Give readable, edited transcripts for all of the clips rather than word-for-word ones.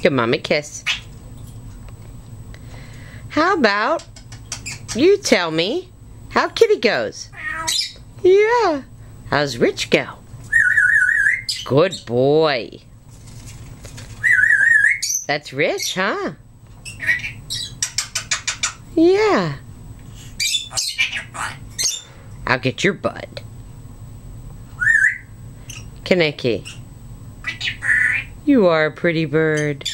Give Mom a kiss. How about you tell me how Kitty goes? Yeah. How's Rich go? Good boy. That's Rich, huh? Yeah. I'll get your bud. Kaneki. You are a pretty bird.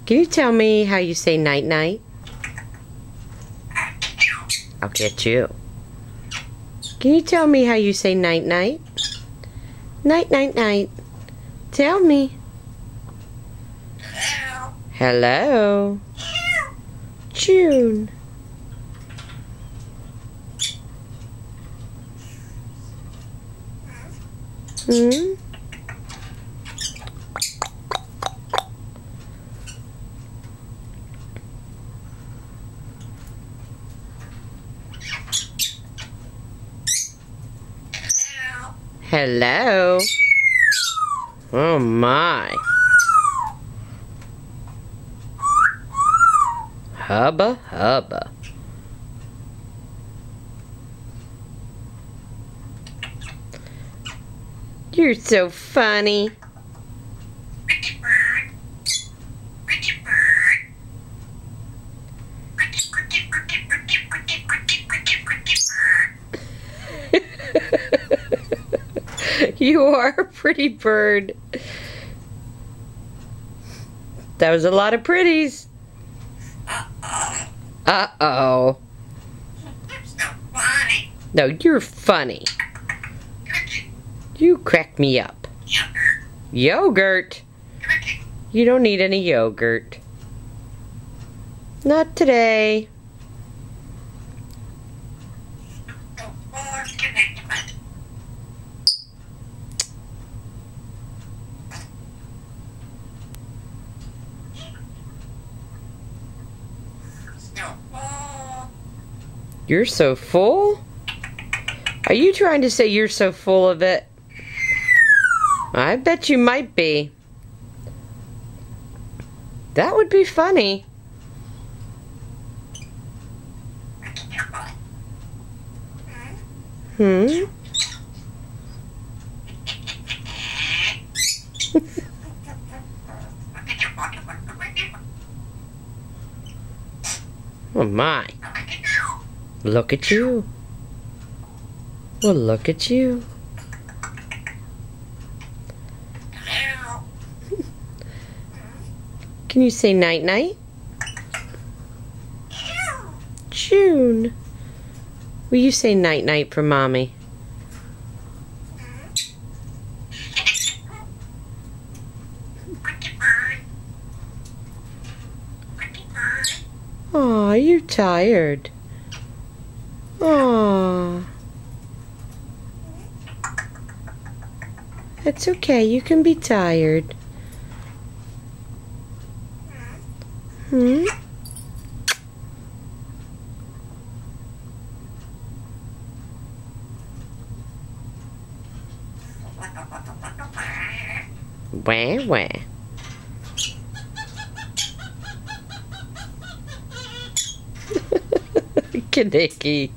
Can you tell me how you say night-night? I'll get you. Can you tell me how you say night-night? Night-night-night. Tell me. Hello. June. Hmm? Hello. Oh my. Hubba hubba. You're so funny. You are a pretty bird. That was a lot of pretties. Uh-oh. No, you're funny. You crack me up. Yogurt? You don't need any yogurt. Not today. You're so full? Are you trying to say you're so full of it? I bet you might be. That would be funny. Hmm? Oh my. Look at you. Well, look at you. Can you say night-night? June. Will you say night-night for Mommy? Aw, you're tired. Aw. It's okay, you can be tired. Hmm? Wah, wah. Kaneki.